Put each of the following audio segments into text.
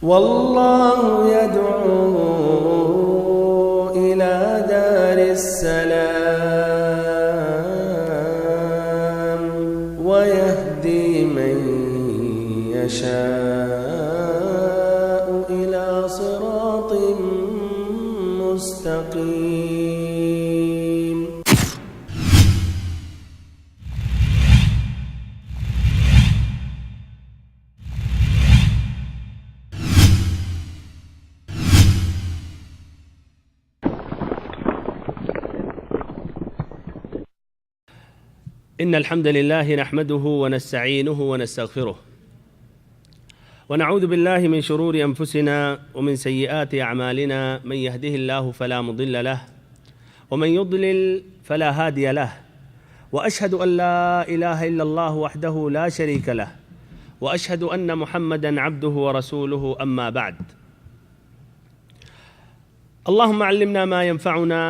والله يدعو إلى دار السلام ويهدي من يشاء إلى صراط مستقيم. إن الحمد لله نحمده ونستعينه ونستغفره ونعوذ بالله من شرور أنفسنا ومن سيئات أعمالنا، من يهده الله فلا مضل له ومن يضلل فلا هادي له، وأشهد أن لا إله إلا الله وحده لا شريك له، وأشهد أن محمدًا عبده ورسوله، أما بعد. اللهم علمنا ما ينفعنا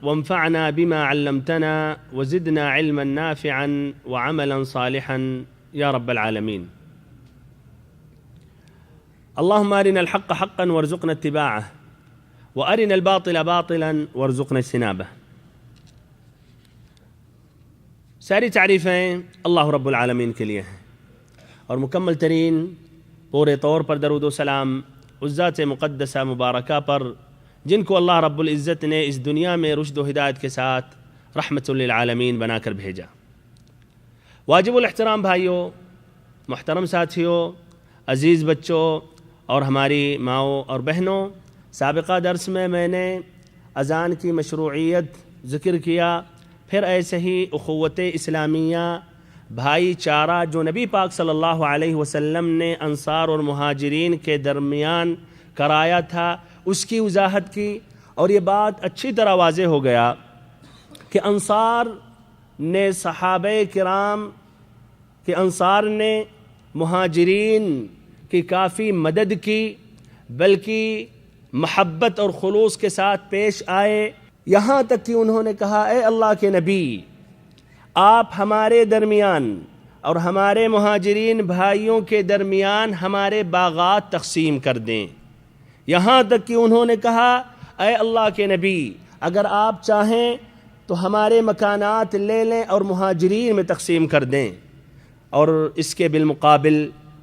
وانفعنا بما علمتنا وزدنا علما نافعا وعملا صالحا يا رب العالمين. اللهم أرنا الحق حقا وارزقنا اتباعه وأرنا الباطل باطلا وارزقنا اجتنابه. ساری تعریفیں اللہ رب العالمین کے لیے ہیں اور مکمل ترین پورے طور پر درود و سلام اس ذات مقدسہ مبارکہ پر جن کو اللہ رب العزت نے اس دنیا میں رشد و ہدایت کے ساتھ رحمت للعالمین بنا کر بھیجا۔ واجب الاحترام بھائیوں، محترم ساتھیوں، عزیز بچوں اور ہماری ماؤں اور بہنوں، سابقہ درس میں نے اذان کی مشروعیت ذکر کیا، پھر ایسے ہی اخوت اسلامیہ، بھائی چارہ جو نبی پاک صلی اللہ علیہ وسلم نے انصار اور مہاجرین کے درمیان کرایا تھا، اس کی وضاحت کی، اور یہ بات اچھی طرح واضح ہو گیا کہ انصار نے مہاجرین کی کافی مدد کی، بلکہ محبت اور خلوص کے ساتھ پیش آئے، یہاں تک کہ انہوں نے کہا اے اللہ کے نبی، آپ ہمارے درمیان اور ہمارے مہاجرین بھائیوں کے درمیان ہمارے باغات تقسیم کر دیں۔ یہاں تک کہ انہوں نے کہا اے اللہ کے نبی، اگر آپ چاہیں تو ہمارے مکانات لے لیں اور مہاجرین میں تقسیم کر دیں۔ اور اس کے بالمقابل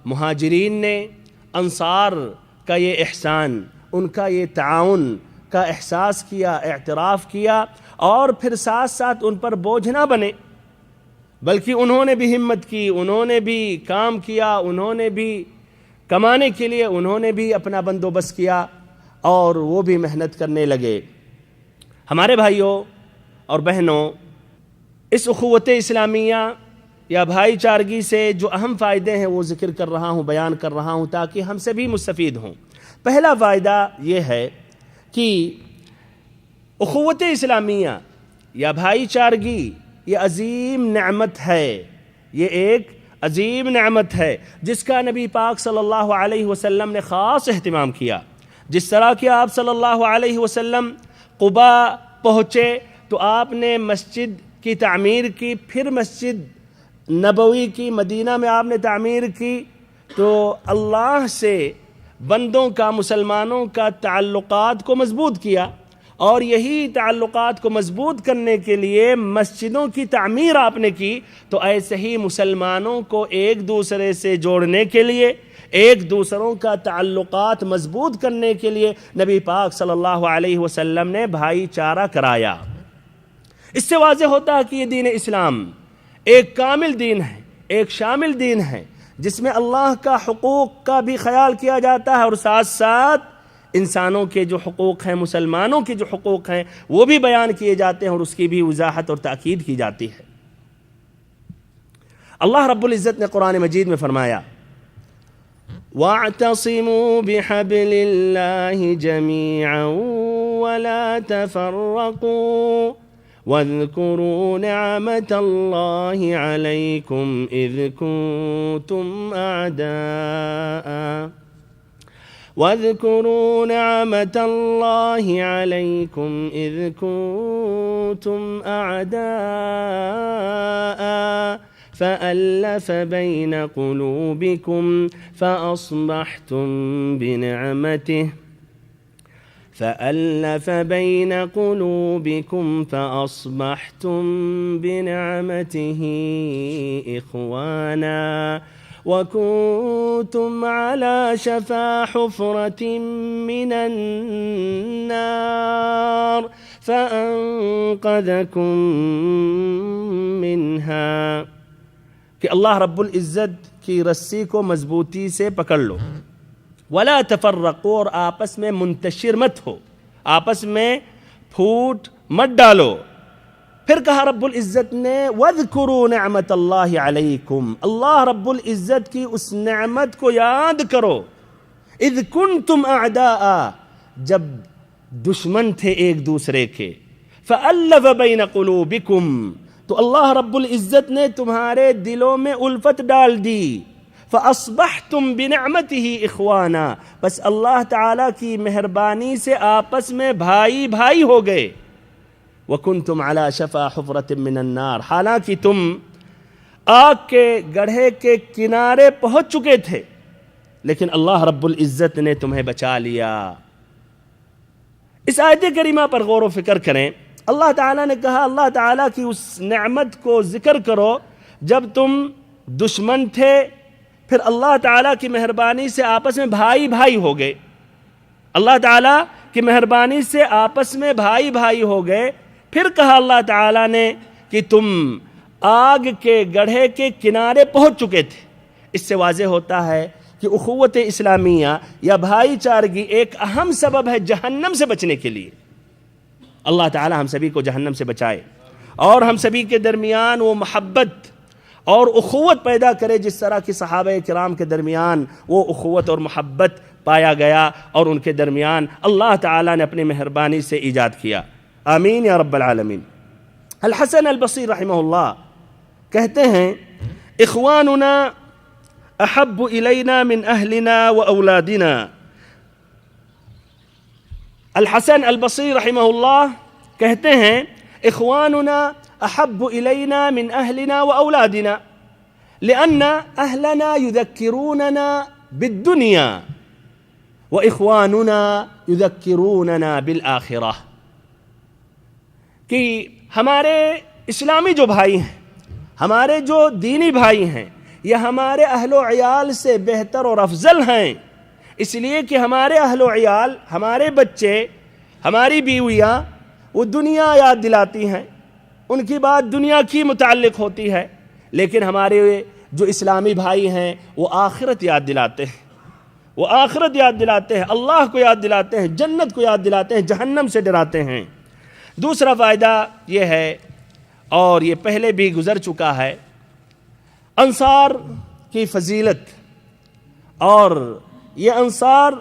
مہاجرین نے انصار کا یہ احسان، ان کا یہ تعاون کا احساس کیا، اعتراف کیا، اور پھر ساتھ ساتھ ان پر بوجھ نہ بنے، بلکہ انہوں نے بھی ہمت کی، انہوں نے بھی کام کیا، انہوں نے بھی کمانے کے لیے انہوں نے بھی اپنا بندوبست کیا اور وہ بھی محنت کرنے لگے۔ ہمارے بھائیوں اور بہنوں، اس اخوت اسلامیہ یا بھائی چارگی سے جو اہم فائدے ہیں وہ ذکر کر رہا ہوں، بیان کر رہا ہوں تاکہ ہم سے بھی مستفید ہوں۔ پہلا فائدہ یہ ہے کہ اخوت اسلامیہ یا بھائی چارگی یہ عظیم نعمت ہے، یہ ایک عظیم نعمت ہے جس کا نبی پاک صلی اللہ علیہ وسلم نے خاص اہتمام کیا۔ جس طرح کہ آپ صلی اللہ علیہ وسلم قباء پہنچے تو آپ نے مسجد کی تعمیر کی، پھر مسجد نبوی کی مدینہ میں آپ نے تعمیر کی، تو اللہ سے بندوں کا، مسلمانوں کا تعلقات کو مضبوط کیا، اور یہی تعلقات کو مضبوط کرنے کے لیے مسجدوں کی تعمیر آپ نے کی، تو ایسے ہی مسلمانوں کو ایک دوسرے سے جوڑنے کے لیے، ایک دوسروں کا تعلقات مضبوط کرنے کے لیے نبی پاک صلی اللہ علیہ وسلم نے بھائی چارہ کرایا۔ اس سے واضح ہوتا ہے کہ یہ دین اسلام ایک کامل دین ہے، ایک شامل دین ہے، جس میں اللہ کا حقوق کا بھی خیال کیا جاتا ہے، اور ساتھ ساتھ انسانوں کے جو حقوق ہیں، مسلمانوں کے جو حقوق ہیں وہ بھی بیان کیے جاتے ہیں، اور اس کی بھی وضاحت اور تاکید کی جاتی ہے۔ اللہ رب العزت نے قرآن مجید میں فرمایا وَاعْتَصِمُوا بِحَبْلِ اللَّهِ جَمِيعًا وَلَا تَفَرَّقُوا وَاذْكُرُوا نِعْمَةَ اللَّهِ عَلَيْكُمْ إِذْ كُنتُمْ أَعْدَاءً واذكروا نعمة الله عليكم إذ كنتم أعداء فألف بين قلوبكم فأصبحتم بنعمته إخوانا وكنتم على شفا حفرة من النار فأنقذكم منها. کہ اللہ رب العزت کی رسی کو مضبوطی سے پکڑ لو. ولا تفرقوا، اور آپس میں منتشر مت ہو، آپس میں پھوٹ مت ڈالو. پھر کہا رب العزت نے وَاذْكُرُوا نِعْمَةَ اللَّهِ عَلَيْكُمْ، اللہ رب العزت کی اس نعمت کو یاد کرو. اذ کنتم اعداء، جب دشمن تھے ایک دوسرے کے. فَأَلَّفَ بَيْنَ قُلُوبِكُمْ، تو اللہ رب العزت نے تمہارے دلوں میں الفت ڈال دی. فَأَصْبَحْتُمْ بِنِعْمَتِهِ إِخْوَانًا، بس اللہ تعالیٰ کی مہربانی سے آپس میں بھائی بھائی ہو گئے. وَكُنْتُمْ عَلَى شَفَا حُفْرَةٍ مِّنَ النَّارِ، حالانکہ تم آگ کے گڑھے کے کنارے پہنچ چکے تھے، لیکن اللہ رب العزت نے تمہیں بچا لیا. اس آیت کریمہ پر غور و فکر کریں. اللہ تعالیٰ نے کہا اللہ تعالیٰ کی اس نعمت کو ذکر کرو جب تم دشمن تھے، پھر اللہ تعالیٰ کی مہربانی سے آپس میں بھائی بھائی ہو گئے. اللہ تعالیٰ کی مہربانی سے آپس میں بھائی بھائی ہو گئے. پھر کہا اللہ تعالیٰ نے کہ تم آگ کے گڑھے کے کنارے پہنچ چکے تھے. اس سے واضح ہوتا ہے کہ اخوت اسلامیہ یا بھائی چارگی ایک اہم سبب ہے جہنم سے بچنے کے لیے. اللہ تعالیٰ ہم سبھی کو جہنم سے بچائے اور ہم سبھی کے درمیان وہ محبت اور اخوت پیدا کرے جس طرح کہ صحابہ کرام کے درمیان وہ اخوت اور محبت پایا گیا اور ان کے درمیان اللہ تعالیٰ نے اپنی مہربانی سے ایجاد کیا. آمین یا رب العالمین. الحسن البصری رحمہ اللہ کہتے ہیں اخواننا احب الینا من اہلنا و اولادنا. الحسن البصری رحمہ اللہ کہتے ہیں اخواننا احب الینا من اہلنا و اولادنا لأن اہلنا یذکروننا بالدنیا و اخواننا یذکروننا بالآخرہ. کہ ہمارے اسلامی جو بھائی ہیں، ہمارے جو دینی بھائی ہیں، یہ ہمارے اہل و عیال سے بہتر اور افضل ہیں، اس لیے کہ ہمارے اہل و عیال، ہمارے بچے، ہماری بیویاں وہ دنیا یاد دلاتی ہیں، ان کی بات دنیا کی متعلق ہوتی ہے، لیکن ہمارے جو اسلامی بھائی ہیں وہ آخرت یاد دلاتے ہیں، وہ آخرت یاد دلاتے ہیں، اللہ کو یاد دلاتے ہیں، جنت کو یاد دلاتے ہیں، جہنم سے ڈراتے ہیں. دوسرا فائدہ یہ ہے، اور یہ پہلے بھی گزر چکا ہے، انصار کی فضیلت. اور یہ انصار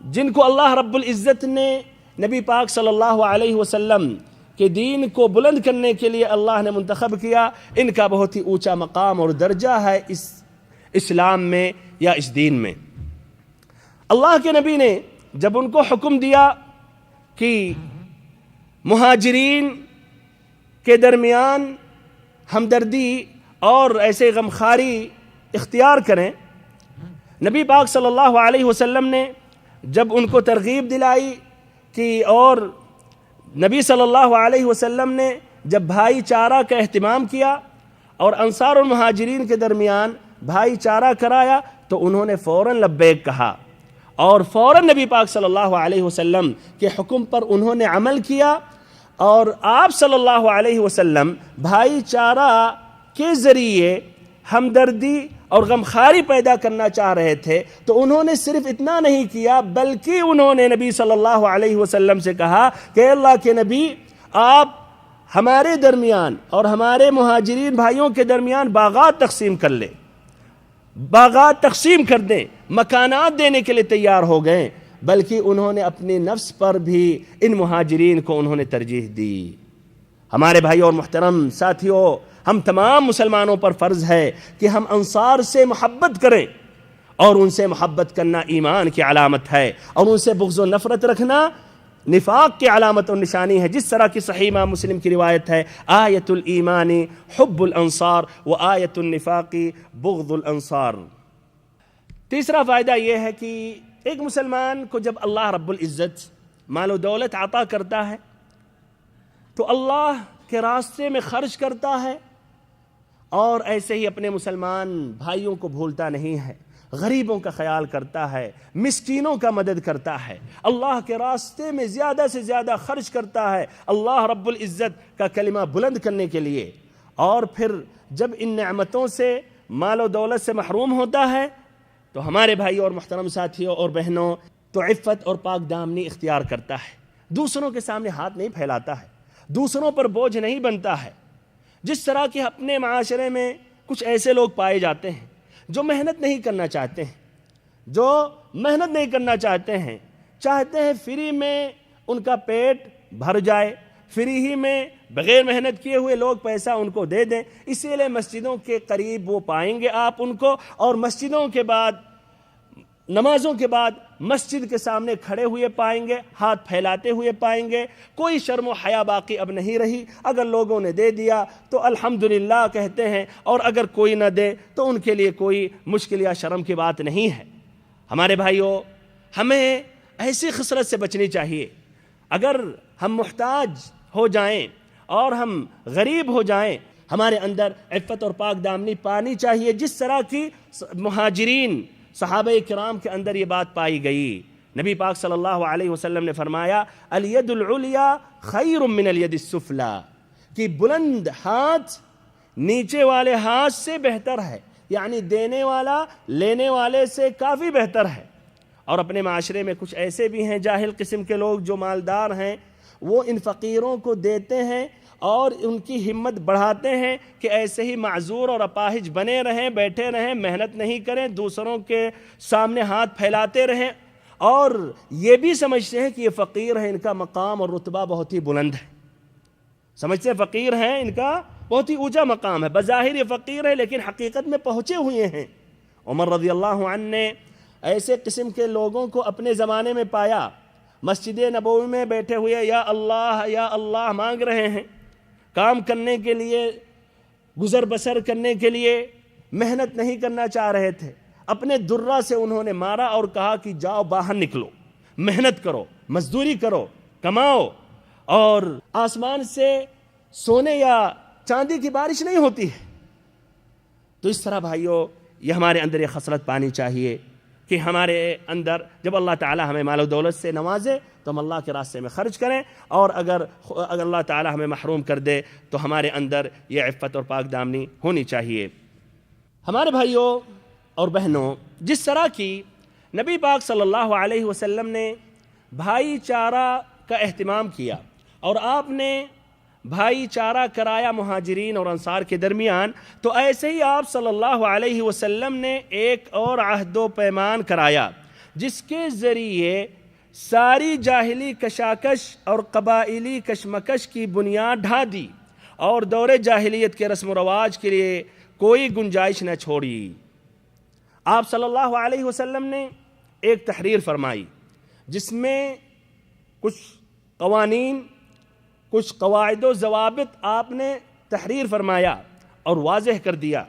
جن کو اللہ رب العزت نے نبی پاک صلی اللہ علیہ وسلم کے دین کو بلند کرنے کے لیے اللہ نے منتخب کیا، ان کا بہت ہی اونچا مقام اور درجہ ہے اس اسلام میں یا اس دین میں. اللہ کے نبی نے جب ان کو حکم دیا کہ مہاجرین کے درمیان ہمدردی اور ایسے غمخواری اختیار کریں، نبی پاک صلی اللہ علیہ وسلم نے جب ان کو ترغیب دلائی کہ، اور نبی صلی اللہ علیہ وسلم نے جب بھائی چارہ کا اہتمام کیا اور انصار اور مہاجرین کے درمیان بھائی چارہ کرایا، تو انہوں نے فوراً لبیک کہا اور فوراً نبی پاک صلی اللہ علیہ وسلم کے حکم پر انہوں نے عمل کیا. اور آپ صلی اللہ علیہ وسلم بھائی چارہ کے ذریعے ہمدردی اور غمخواری پیدا کرنا چاہ رہے تھے، تو انہوں نے صرف اتنا نہیں کیا بلکہ انہوں نے نبی صلی اللہ علیہ وسلم سے کہا کہ اللہ کے نبی، آپ ہمارے درمیان اور ہمارے مہاجرین بھائیوں کے درمیان باغات تقسیم کر لیں، باغات تقسیم کر دیں، مکانات دینے کے لیے تیار ہو گئے. بلکہ انہوں نے اپنی نفس پر بھی ان مہاجرین کو انہوں نے ترجیح دی. ہمارے بھائی اور محترم ساتھیوں، ہم تمام مسلمانوں پر فرض ہے کہ ہم انصار سے محبت کریں، اور ان سے محبت کرنا ایمان کی علامت ہے، اور ان سے بغض و نفرت رکھنا نفاق کی علامت و نشانی ہے، جس طرح کی صحیح امام مسلم کی روایت ہے، آیت الایمان حب الانصار و آیت النفاق بغض الانصار۔ تیسرا فائدہ یہ ہے کہ ایک مسلمان کو جب اللہ رب العزت مال و دولت عطا کرتا ہے تو اللہ کے راستے میں خرچ کرتا ہے، اور ایسے ہی اپنے مسلمان بھائیوں کو بھولتا نہیں ہے، غریبوں کا خیال کرتا ہے، مسکینوں کا مدد کرتا ہے، اللہ کے راستے میں زیادہ سے زیادہ خرچ کرتا ہے اللہ رب العزت کا کلمہ بلند کرنے کے لیے۔ اور پھر جب ان نعمتوں سے مال و دولت سے محروم ہوتا ہے تو ہمارے بھائی اور محترم ساتھیوں اور بہنوں تو عفت اور پاک دامنی اختیار کرتا ہے، دوسروں کے سامنے ہاتھ نہیں پھیلاتا ہے، دوسروں پر بوجھ نہیں بنتا ہے۔ جس طرح کہ اپنے معاشرے میں کچھ ایسے لوگ پائے جاتے ہیں جو محنت نہیں کرنا چاہتے ہیں، چاہتے ہیں فری میں ان کا پیٹ بھر جائے، فری ہی میں بغیر محنت کیے ہوئے لوگ پیسہ ان کو دے دیں، اسی لیے مسجدوں کے قریب وہ پائیں گے آپ ان کو، اور مسجدوں کے بعد نمازوں کے بعد مسجد کے سامنے کھڑے ہوئے پائیں گے، ہاتھ پھیلاتے ہوئے پائیں گے، کوئی شرم و حیا باقی اب نہیں رہی۔ اگر لوگوں نے دے دیا تو الحمدللہ کہتے ہیں، اور اگر کوئی نہ دے تو ان کے لیے کوئی مشکل یا شرم کی بات نہیں ہے۔ ہمارے بھائیوں، ہمیں ایسی خصلت سے بچنی چاہیے۔ اگر ہم محتاج ہو جائیں اور ہم غریب ہو جائیں، ہمارے اندر عفت اور پاک دامنی پانی چاہیے، جس طرح کی مہاجرین صحابہ کرام کے اندر یہ بات پائی گئی۔ نبی پاک صلی اللہ علیہ وسلم نے فرمایا، الید العلیا خیر من الید السفلی، کہ بلند ہاتھ نیچے والے ہاتھ سے بہتر ہے، یعنی دینے والا لینے والے سے کافی بہتر ہے۔ اور اپنے معاشرے میں کچھ ایسے بھی ہیں جاہل قسم کے لوگ جو مالدار ہیں، وہ ان فقیروں کو دیتے ہیں اور ان کی ہمت بڑھاتے ہیں کہ ایسے ہی معذور اور اپاہج بنے رہیں، بیٹھے رہیں، محنت نہیں کریں، دوسروں کے سامنے ہاتھ پھیلاتے رہیں، اور یہ بھی سمجھتے ہیں کہ یہ فقیر ہیں، ان کا مقام اور رتبہ بہت ہی بلند ہے۔ سمجھتے ہیں فقیر ہیں، ان کا بہت ہی اونچا مقام ہے، بظاہر یہ فقیر ہے لیکن حقیقت میں پہنچے ہوئے ہیں۔ عمر رضی اللہ عنہ نے ایسے قسم کے لوگوں کو اپنے زمانے میں پایا، مسجد نبوی میں بیٹھے ہوئے یا اللہ مانگ رہے ہیں، کام کرنے کے لیے، گزر بسر کرنے کے لیے محنت نہیں کرنا چاہ رہے تھے۔ اپنے درہ سے انہوں نے مارا اور کہا کہ جاؤ باہر نکلو، محنت کرو، مزدوری کرو، کماؤ، اور آسمان سے سونے یا چاندی کی بارش نہیں ہوتی ہے۔ تو اس طرح بھائیوں، یہ ہمارے اندر یہ خصلت پانی چاہیے کہ ہمارے اندر جب اللہ تعالی ہمیں مال و دولت سے نوازے تو ہم اللہ کے راستے میں خرچ کریں، اور اگر اللہ تعالی ہمیں محروم کر دے تو ہمارے اندر یہ عفت اور پاک دامنی ہونی چاہیے۔ ہمارے بھائیوں اور بہنوں، جس طرح کی نبی پاک صلی اللہ علیہ وسلم نے بھائی چارہ کا اہتمام کیا اور آپ نے بھائی چارہ کرایا مہاجرین اور انصار کے درمیان، تو ایسے ہی آپ صلی اللہ علیہ وسلم نے ایک اور عہد و پیمان کرایا، جس کے ذریعے ساری جاہلی کشاکش اور قبائلی کشمکش کی بنیاد ڈھا دی اور دور جاہلیت کے رسم و رواج کے لیے کوئی گنجائش نہ چھوڑی۔ آپ صلی اللہ علیہ وسلم نے ایک تحریر فرمائی جس میں کچھ قوانین، کچھ قواعد و ضوابط آپ نے تحریر فرمایا اور واضح کر دیا،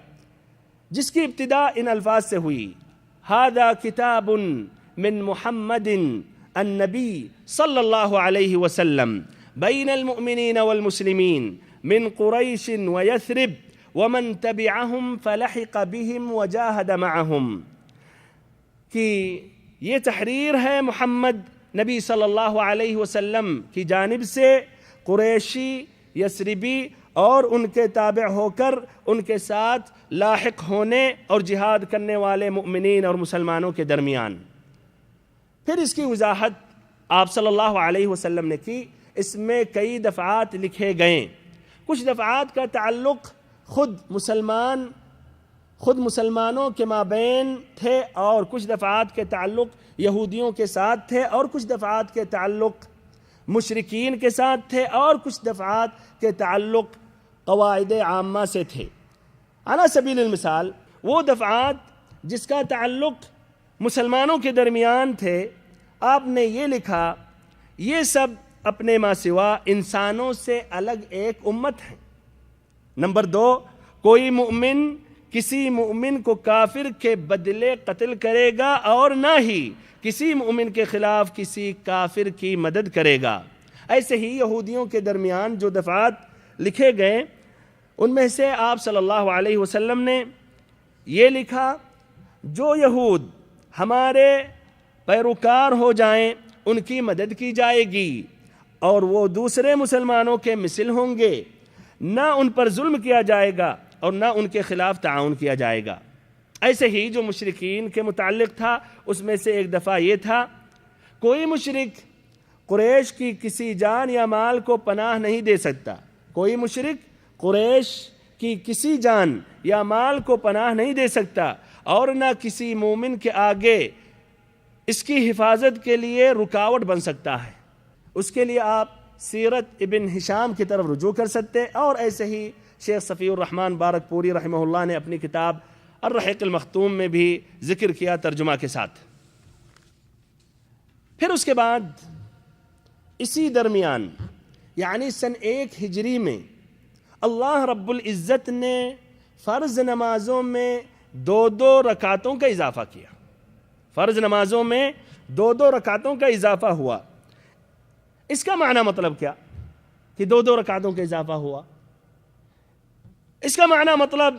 جس کی ابتدا ان الفاظ سے ہوئی، ھذا کتاب من محمد النبی صلی اللہ علیہ وسلم بین المؤمنین والمسلمین من قریش ویثرب ومن تبعهم فلحق بهم وجاہد معهم، کہ یہ تحریر ہے محمد نبی صلی اللہ علیہ وسلم کی جانب سے قریشی، یثربی اور ان کے تابع ہو کر ان کے ساتھ لاحق ہونے اور جہاد کرنے والے مؤمنین اور مسلمانوں کے درمیان۔ پھر اس کی وضاحت آپ صلی اللہ علیہ وسلم نے کی۔ اس میں کئی دفعات لکھے گئے، کچھ دفعات کا تعلق خود مسلمانوں کے مابین تھے، اور کچھ دفعات کے تعلق یہودیوں کے ساتھ تھے، اور کچھ دفعات کے تعلق مشرکین کے ساتھ تھے، اور کچھ دفعات کے تعلق قواعد عامہ سے تھے۔ علی سبیل المثال، وہ دفعات جس کا تعلق مسلمانوں کے درمیان تھے، آپ نے یہ لکھا یہ سب اپنے ماں سوا انسانوں سے الگ ایک امت ہے۔ نمبر 2، کوئی مومن کسی مومن کو کافر کے بدلے قتل کرے گا اور نہ ہی کسی مومن کے خلاف کسی کافر کی مدد کرے گا۔ ایسے ہی یہودیوں کے درمیان جو دفعات لکھے گئے ان میں سے آپ صلی اللہ علیہ وسلم نے یہ لکھا، جو یہود ہمارے پیروکار ہو جائیں ان کی مدد کی جائے گی اور وہ دوسرے مسلمانوں کے مثل ہوں گے، نہ ان پر ظلم کیا جائے گا اور نہ ان کے خلاف تعاون کیا جائے گا۔ ایسے ہی جو مشرکین کے متعلق تھا اس میں سے ایک دفعہ یہ تھا، کوئی مشرک قریش کی کسی جان یا مال کو پناہ نہیں دے سکتا، کوئی مشرک قریش کی کسی جان یا مال کو پناہ نہیں دے سکتا اور نہ کسی مومن کے آگے اس کی حفاظت کے لیے رکاوٹ بن سکتا ہے۔ اس کے لیے آپ سیرت ابن ہشام کی طرف رجوع کر سکتے، اور ایسے ہی شیخ صفی الرحمن بارک پوری رحمہ اللہ نے اپنی کتاب الرحیق المختوم میں بھی ذکر کیا ترجمہ کے ساتھ۔ پھر اس کے بعد اسی درمیان یعنی سن 1 ہجری میں اللہ رب العزت نے فرض نمازوں میں 2 رکعتوں کا اضافہ کیا۔ فرض نمازوں میں 2 رکعتوں کا اضافہ ہوا۔ اس کا معنی مطلب کیا کہ 2 رکعتوں کا اضافہ ہوا؟ اس کا معنی مطلب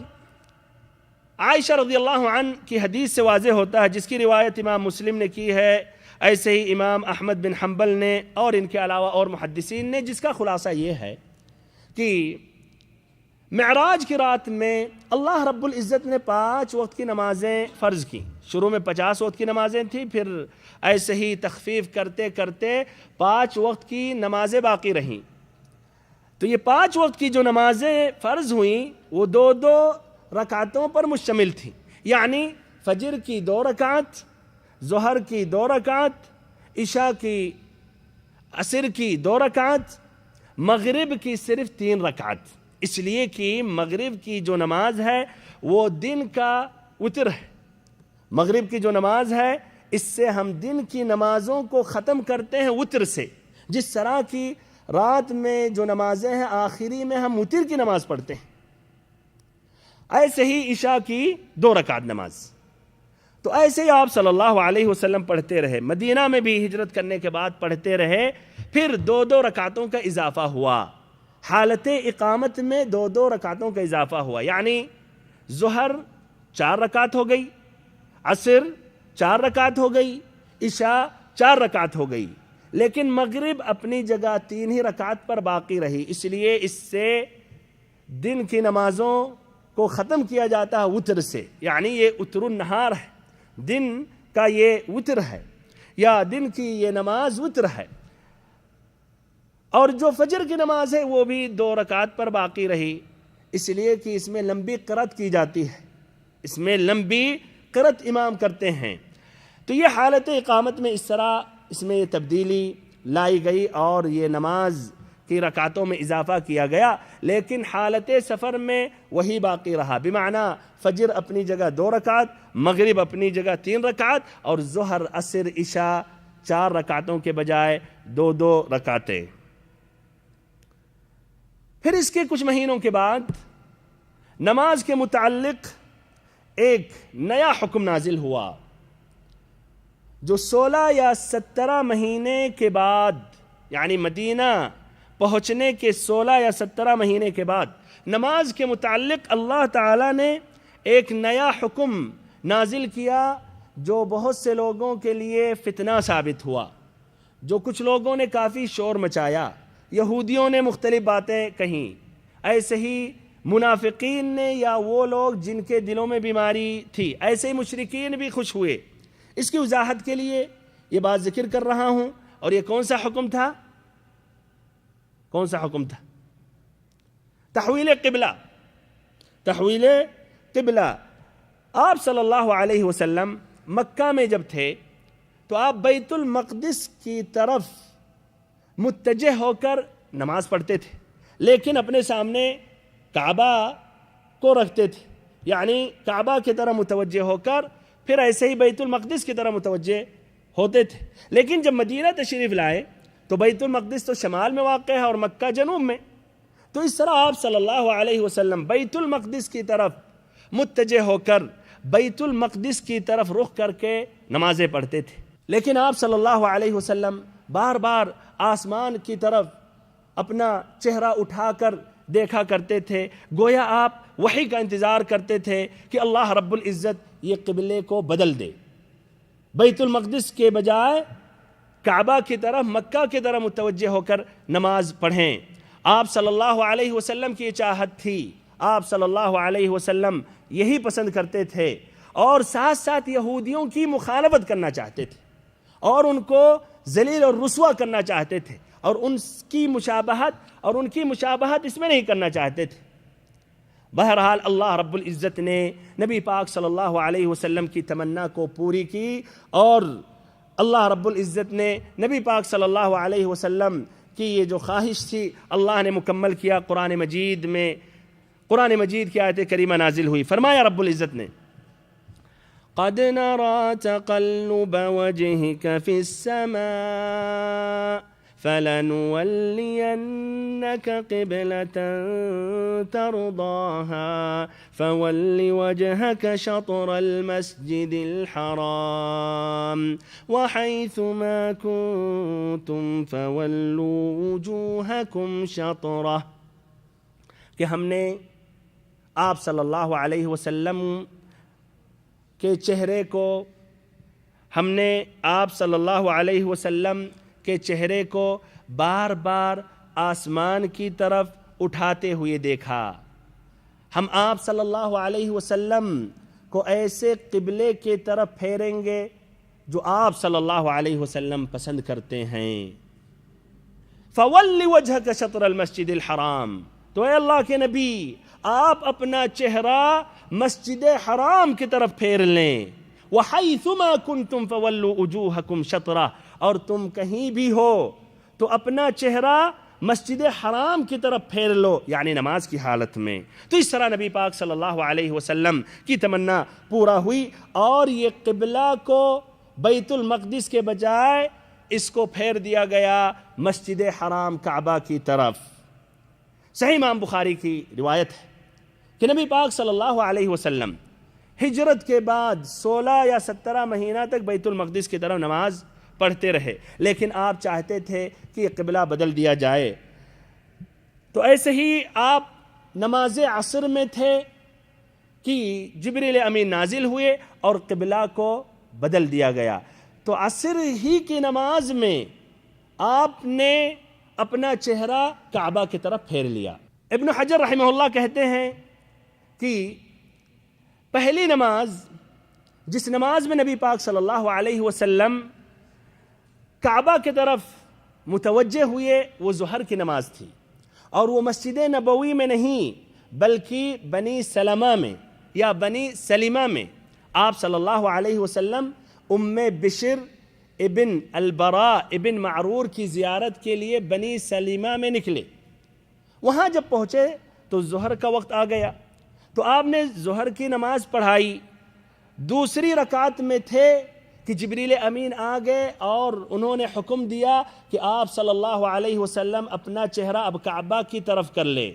عائشہ رضی اللہ عنہ کی حدیث سے واضح ہوتا ہے، جس کی روایت امام مسلم نے کی ہے، ایسے ہی امام احمد بن حنبل نے اور ان کے علاوہ اور محدثین نے، جس کا خلاصہ یہ ہے کہ معراج کی رات میں اللہ رب العزت نے 5 وقت کی نمازیں فرض کی۔ شروع میں 50 وقت کی نمازیں تھیں، پھر ایسے ہی تخفیف کرتے کرتے 5 وقت کی نمازیں باقی رہیں۔ تو یہ 5 وقت کی جو نمازیں فرض ہوئیں وہ 2 رکعتوں پر مشتمل تھیں، یعنی فجر کی 2 رکعت، ظہر کی 2 رکعت، عشاء کی، عصر کی 2 رکعت، مغرب کی صرف 3 رکعت۔ اس لیے کہ مغرب کی جو نماز ہے وہ دن کا وتر ہے۔ مغرب کی جو نماز ہے اس سے ہم دن کی نمازوں کو ختم کرتے ہیں وتر سے، جس طرح کی رات میں جو نمازیں ہیں آخری میں ہم وتر کی نماز پڑھتے ہیں، ایسے ہی عشاء کی 2 رکعت نماز۔ تو ایسے ہی آپ صلی اللہ علیہ وسلم پڑھتے رہے، مدینہ میں بھی ہجرت کرنے کے بعد پڑھتے رہے، پھر 2 رکعتوں کا اضافہ ہوا۔ حالت اقامت میں 2 رکعتوں کا اضافہ ہوا، یعنی ظہر 4 رکعت ہو گئی، عصر 4 رکعت ہو گئی، عشاء 4 رکعت ہو گئی، لیکن مغرب اپنی جگہ 3 ہی رکعت پر باقی رہی۔ اس لیے اس سے دن کی نمازوں کو ختم کیا جاتا ہے وتر سے، یعنی یہ وتر النہار ہے، دن کا یہ وتر ہے، یا دن کی یہ نماز وتر ہے۔ اور جو فجر کی نماز ہے وہ بھی 2 رکعت پر باقی رہی، اس لیے کہ اس میں لمبی قرأت کی جاتی ہے، اس میں لمبی قرأت امام کرتے ہیں۔ تو یہ حالت اقامت میں اس طرح اس میں یہ تبدیلی لائی گئی اور یہ نماز کی رکعتوں میں اضافہ کیا گیا، لیکن حالت سفر میں وہی باقی رہا، بمعنی فجر اپنی جگہ 2 رکعت، مغرب اپنی جگہ 3 رکعت، اور ظہر، عصر، عشاء 4 رکعتوں کے بجائے 2 رکعتیں۔ پھر اس کے کچھ مہینوں کے بعد نماز کے متعلق ایک نیا حکم نازل ہوا، جو 16 یا 17 مہینے کے بعد، یعنی مدینہ پہنچنے کے 16 یا 17 مہینے کے بعد نماز کے متعلق اللہ تعالیٰ نے ایک نیا حکم نازل کیا، جو بہت سے لوگوں کے لیے فتنہ ثابت ہوا، جو کچھ لوگوں نے کافی شور مچایا، یہودیوں نے مختلف باتیں کہیں، ایسے ہی منافقین نے یا وہ لوگ جن کے دلوں میں بیماری تھی، ایسے ہی مشرکین بھی خوش ہوئے۔ اس کی وضاحت کے لیے یہ بات ذکر کر رہا ہوں، اور یہ کون سا حکم تھا؟ کون سا حکم تھا؟ تحویل قبلہ۔ تحویل قبلہ۔ آپ صلی اللہ علیہ وسلم مکہ میں جب تھے تو آپ بیت المقدس کی طرف متجہ ہو کر نماز پڑھتے تھے، لیکن اپنے سامنے کعبہ کو رکھتے تھے، یعنی کعبہ کی طرف متوجہ ہو کر پھر ایسے ہی بیت المقدس کی طرف متوجہ ہوتے تھے۔ لیکن جب مدینہ تشریف لائے تو بیت المقدس تو شمال میں واقع ہے اور مکہ جنوب میں. تو اس طرح آپ صلی اللہ علیہ وسلم بیت المقدس کی طرف متجہ ہو کر بیت المقدس کی طرف رخ کر کے نمازیں پڑھتے تھے. لیکن آپ صلی اللہ علیہ وسلم بار بار آسمان کی طرف اپنا چہرہ اٹھا کر دیکھا کرتے تھے، گویا آپ وحی کا انتظار کرتے تھے کہ اللہ رب العزت یہ قبلے کو بدل دے، بیت المقدس کے بجائے کعبہ کی طرف، مکہ کی طرف متوجہ ہو کر نماز پڑھیں. آپ صلی اللہ علیہ وسلم کی چاہت تھی، آپ صلی اللہ علیہ وسلم یہی پسند کرتے تھے، اور ساتھ ساتھ یہودیوں کی مخالفت کرنا چاہتے تھے اور ان کو ذلیل اور رسوا کرنا چاہتے تھے، اور ان کی مشابہت اس میں نہیں کرنا چاہتے تھے. بہرحال اللہ رب العزت نے نبی پاک صلی اللہ علیہ وسلم کی تمنا کو پوری کی، اور اللہ رب العزت نے نبی پاک صلی اللہ علیہ وسلم کی یہ جو خواہش تھی اللہ نے مکمل کیا. قرآن مجید کی آیت کریمہ نازل ہوئی. فرمایا رب العزت نے قد نرى تقلب وجهك في السماء فلنولينك قبلة ترضاها فول وجهك شطر المسجد الحرام وحيث ما كنتم فولوا وجوهكم شطره. کہ ہم نے آپ صلی اللہ علیہ وسلم کے چہرے کو بار بار آسمان کی طرف اٹھاتے ہوئے دیکھا. ہم آپ صلی اللہ علیہ وسلم کو ایسے قبلے کی طرف پھیریں گے جو آپ صلی اللہ علیہ وسلم پسند کرتے ہیں. فَوَلِّ وَجْهَكَ شَطْرَ الْمَسْجِدِ الْحَرَامِ. تو اے اللہ کے نبی آپ اپنا چہرہ مسجد حرام کی طرف پھیر لیں. وَحَيْثُمَا كُنْتُمْ فَوَلُّوا وُجُوهَكُمْ شَطْرَهُ. اور تم کہیں بھی ہو تو اپنا چہرہ مسجد حرام کی طرف پھیر لو، یعنی نماز کی حالت میں. تو اس طرح نبی پاک صلی اللہ علیہ وسلم کی تمنا پورا ہوئی، اور یہ قبلہ کو بیت المقدس کے بجائے اس کو پھیر دیا گیا مسجد حرام کعبہ کی طرف. صحیح امام بخاری کی روایت ہے کہ نبی پاک صلی اللہ علیہ وسلم ہجرت کے بعد 16 یا 17 مہینہ تک بیت المقدس کی طرف نماز پڑھتے رہے، لیکن آپ چاہتے تھے کہ یہ قبلہ بدل دیا جائے. تو ایسے ہی آپ نماز عصر میں تھے کہ جبریل امین نازل ہوئے اور قبلہ کو بدل دیا گیا. تو عصر ہی کی نماز میں آپ نے اپنا چہرہ کعبہ کی طرف پھیر لیا. ابن حجر رحمہ اللہ کہتے ہیں کہ پہلی نماز جس نماز میں نبی پاک صلی اللہ علیہ وسلم کعبہ کی طرف متوجہ ہوئے وہ ظہر کی نماز تھی، اور وہ مسجد نبوی میں نہیں بلکہ بنی سلمہ میں یا بنی سلمہ میں آپ صلی اللہ علیہ وسلم ام بشر ابن البراء ابن معرور کی زیارت کے لیے بنی سلمہ میں نکلے. وہاں جب پہنچے تو ظہر کا وقت آ گیا، تو آپ نے ظہر کی نماز پڑھائی. دوسری رکعت میں تھے کہ جبریل امین آ گئے اور انہوں نے حکم دیا کہ آپ صلی اللہ علیہ وسلم اپنا چہرہ اب کعبہ کی طرف کر لے،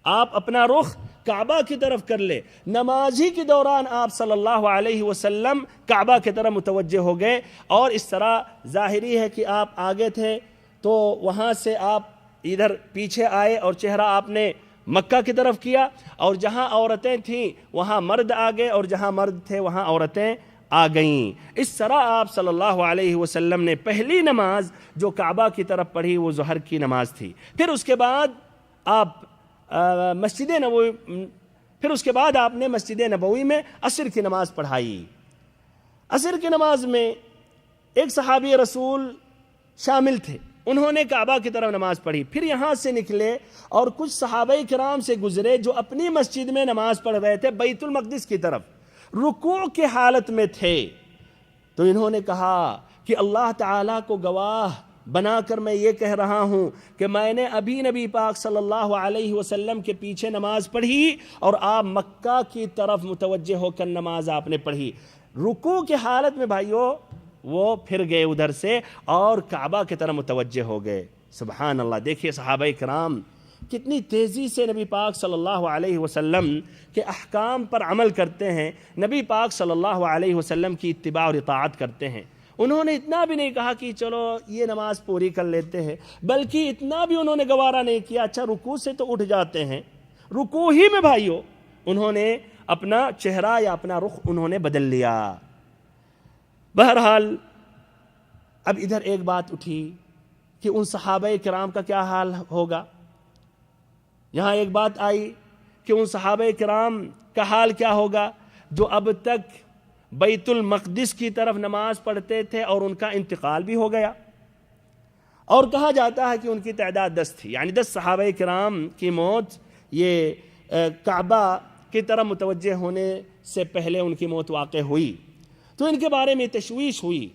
آپ اپنا رخ کعبہ کی طرف کر لے. نماز ہی کے دوران آپ صلی اللہ علیہ وسلم کعبہ کی طرف متوجہ ہو گئے، اور اس طرح ظاہری ہے کہ آپ آگے تھے تو وہاں سے آپ ادھر پیچھے آئے اور چہرہ آپ نے مکہ کی طرف کیا، اور جہاں عورتیں تھیں وہاں مرد آ گئے اور جہاں مرد تھے وہاں عورتیں آ گئیں. اس طرح آپ صلی اللہ علیہ وسلم نے پہلی نماز جو کعبہ کی طرف پڑھی وہ ظہر کی نماز تھی. پھر اس کے بعد آپ نے مسجد نبوی میں عصر کی نماز پڑھائی. عصر کی نماز میں ایک صحابی رسول شامل تھے، انہوں نے کعبہ کی طرف نماز پڑھی. پھر یہاں سے نکلے اور کچھ صحابہ کرام سے گزرے جو اپنی مسجد میں نماز پڑھ رہے تھے بیت المقدس کی طرف، رکوع کی حالت میں تھے. تو انہوں نے کہا کہ اللہ تعالیٰ کو گواہ بنا کر میں یہ کہہ رہا ہوں کہ میں نے ابھی نبی پاک صلی اللہ علیہ وسلم کے پیچھے نماز پڑھی اور آپ مکہ کی طرف متوجہ ہو کر نماز آپ نے پڑھی. رکوع کی حالت میں بھائیو وہ پھر گئے ادھر سے اور کعبہ کی طرف متوجہ ہو گئے۔ سبحان اللہ، دیکھیے صحابہ کرام کتنی تیزی سے نبی پاک صلی اللہ علیہ وسلم کے احکام پر عمل کرتے ہیں، نبی پاک صلی اللہ علیہ وسلم کی اتباع اور اطاعت کرتے ہیں۔ انہوں نے اتنا بھی نہیں کہا کہ چلو یہ نماز پوری کر لیتے ہیں، بلکہ اتنا بھی انہوں نے گوارا نہیں کیا اچھا رکوع سے تو اٹھ جاتے ہیں، رکوع ہی میں بھائیو انہوں نے اپنا چہرہ یا اپنا رخ انہوں نے بدل لیا۔ بہرحال اب ادھر ایک بات اٹھی کہ ان صحابہ کرام کا کیا حال ہوگا۔ یہاں ایک بات آئی کہ ان صحابہ کرام کا حال کیا ہوگا جو اب تک بیت المقدس کی طرف نماز پڑھتے تھے اور ان کا انتقال بھی ہو گیا، اور کہا جاتا ہے کہ ان کی تعداد 10 تھی، یعنی 10 صحابہ کرام کی موت یہ کعبہ کی طرف متوجہ ہونے سے پہلے ان کی موت واقع ہوئی۔ تو ان کے بارے میں تشویش ہوئی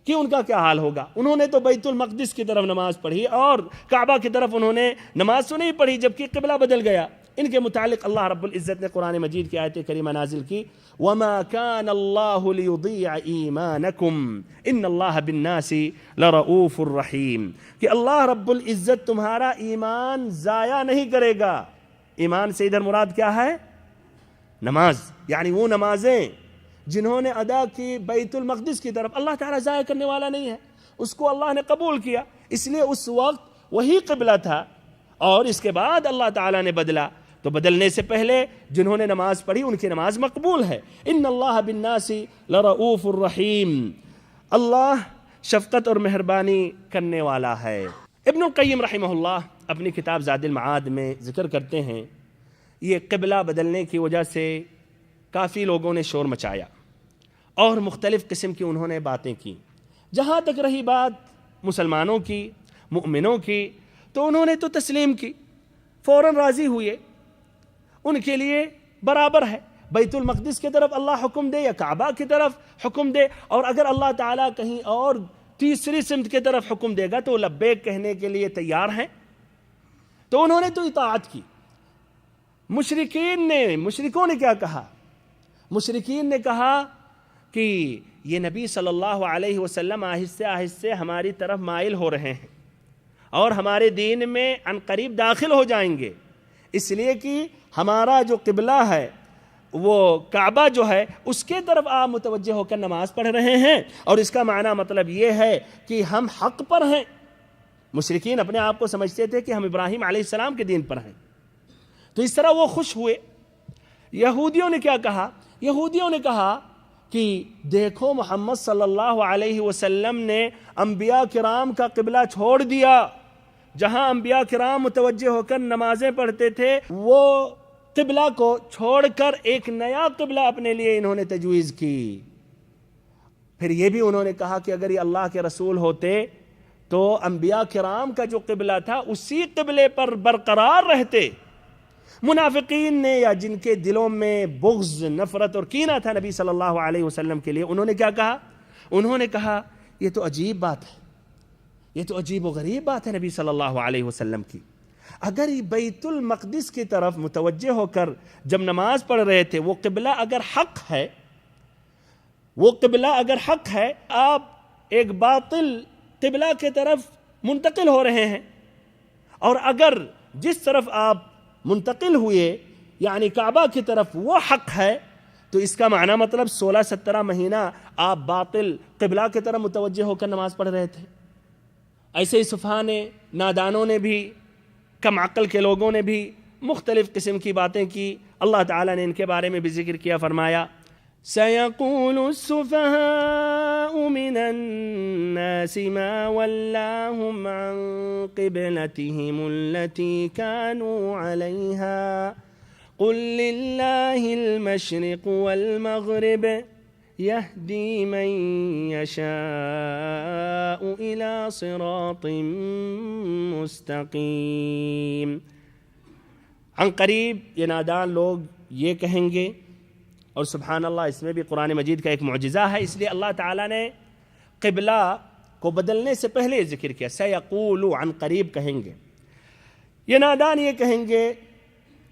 کہ ان کا کیا حال ہوگا۔ انہوں نے تو بیت المقدس کی طرف نماز پڑھی اور کعبہ کی طرف انہوں نے نماز تو نہیں پڑھی، جبکہ قبلہ بدل گیا۔ ان کے متعلق اللہ رب العزت نے قرآن مجید کی آیت کریمہ نازل کی، وَمَا كَانَ اللَّهُ لِيُضِيعَ إِيمَانَكُمْ إِنَّ اللَّهَ بِالنَّاسِ لَرَؤُوفٌ رَحِيمٌ، کہ اللہ رب العزت تمہارا ایمان ضائع نہیں کرے گا۔ ایمان سے ادھر مراد کیا ہے؟ نماز، یعنی وہ نمازیں جنہوں نے ادا کی بیت المقدس کی طرف، اللہ تعالیٰ ضائع کرنے والا نہیں ہے، اس کو اللہ نے قبول کیا، اس لیے اس وقت وہی قبلہ تھا اور اس کے بعد اللہ تعالیٰ نے بدلا، تو بدلنے سے پہلے جنہوں نے نماز پڑھی ان کی نماز مقبول ہے۔ ان اللہ بالناس لرؤوف الرحیم، اللہ شفقت اور مہربانی کرنے والا ہے۔ ابن القیم رحمہ اللہ اپنی کتاب زاد المعاد میں ذکر کرتے ہیں یہ قبلہ بدلنے کی وجہ سے کافی لوگوں نے شور مچایا اور مختلف قسم کی انہوں نے باتیں کی۔ جہاں تک رہی بات مسلمانوں کی، مؤمنوں کی، تو انہوں نے تو تسلیم کی، فوراً راضی ہوئے، ان کے لیے برابر ہے بیت المقدس کی طرف اللہ حکم دے یا کعبہ کی طرف حکم دے، اور اگر اللہ تعالیٰ کہیں اور تیسری سمت کی طرف حکم دے گا تو لبیک کہنے کے لیے تیار ہیں۔ تو انہوں نے تو اطاعت کی۔ مشرکوں نے کیا کہا؟ مشرکین نے کہا کہ یہ نبی صلی اللہ علیہ وسلم آہستہ آہستہ ہماری طرف مائل ہو رہے ہیں اور ہمارے دین میں عن قریب داخل ہو جائیں گے، اس لیے کہ ہمارا جو قبلہ ہے وہ کعبہ جو ہے اس کے طرف آپ متوجہ ہو کر نماز پڑھ رہے ہیں، اور اس کا معنی مطلب یہ ہے کہ ہم حق پر ہیں۔ مشرکین اپنے آپ کو سمجھتے تھے کہ ہم ابراہیم علیہ السلام کے دین پر ہیں، تو اس طرح وہ خوش ہوئے۔ یہودیوں نے کیا کہا؟ یہودیوں نے کہا کہ دیکھو محمد صلی اللہ علیہ وسلم نے انبیاء کرام کا قبلہ چھوڑ دیا، جہاں انبیاء کرام متوجہ ہو کر نمازیں پڑھتے تھے وہ قبلہ کو چھوڑ کر ایک نیا قبلہ اپنے لیے انہوں نے تجویز کی۔ پھر یہ بھی انہوں نے کہا کہ اگر یہ اللہ کے رسول ہوتے تو انبیاء کرام کا جو قبلہ تھا اسی قبلے پر برقرار رہتے۔ منافقین نے یا جن کے دلوں میں بغض، نفرت اور کینہ تھا نبی صلی اللہ علیہ وسلم کے لیے، انہوں نے کیا کہا؟ انہوں نے کہا یہ تو عجیب بات ہے، یہ تو عجیب و غریب بات ہے نبی صلی اللہ علیہ وسلم کی۔ اگر بیت المقدس کی طرف متوجہ ہو کر جب نماز پڑھ رہے تھے وہ قبلہ اگر حق ہے، وہ قبلہ اگر حق ہے، آپ ایک باطل قبلہ کی طرف منتقل ہو رہے ہیں، اور اگر جس طرف آپ منتقل ہوئے یعنی کعبہ کی طرف وہ حق ہے، تو اس کا معنی مطلب 16-17 مہینہ آپ باطل قبلہ کی طرف متوجہ ہو کر نماز پڑھ رہے تھے۔ ایسے ہی سفہاء نے، نادانوں نے بھی، کم عقل کے لوگوں نے بھی مختلف قسم کی باتیں کی۔ اللہ تعالیٰ نے ان کے بارے میں بھی ذکر کیا، فرمایا سَيَقُولُ السُّفَهَاءُ مِنَ النَّاسِ مَا وَلَّاهُمْ عَنْ قِبْلَتِهِمُ الَّتِي كَانُوا عَلَيْهَا قُلْ لِلَّهِ الْمَشْرِقُ وَالْمَغْرِبُ يَهْدِي مَنْ يَشَاءُ إِلَى صِرَاطٍ مُسْتَقِيمٍ۔ عن قریب یہ نادان لوگ یہ کہیں گے، اور سبحان اللہ اس میں بھی قرآن مجید کا ایک معجزہ ہے، اس لیے اللہ تعالیٰ نے قبلہ کو بدلنے سے پہلے ذکر کیا، سیقول، عن قریب کہیں گے۔ یہ نادان یہ کہیں گے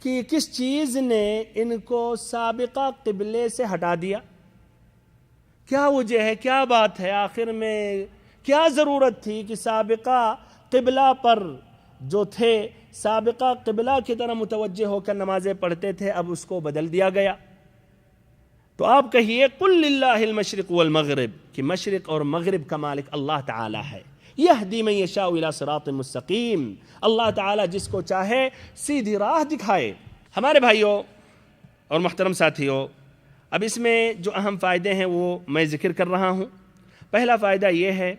کہ کس چیز نے ان کو سابقہ قبلے سے ہٹا دیا، کیا وجہ ہے، کیا بات ہے، آخر میں کیا ضرورت تھی کہ سابقہ قبلہ پر جو تھے، سابقہ قبلہ کی طرح متوجہ ہو کر نمازیں پڑھتے تھے، اب اس کو بدل دیا گیا؟ تو آپ کہیے قل للہ المشرق والمغرب، کہ مشرق اور مغرب کا مالک اللہ تعالی ہے، یہدی من یشاء الی صراط مستقیم، اللہ تعالی جس کو چاہے سیدھی راہ دکھائے۔ ہمارے بھائیوں اور محترم ساتھیوں، اب اس میں جو اہم فائدے ہیں وہ میں ذکر کر رہا ہوں۔ پہلا فائدہ یہ ہے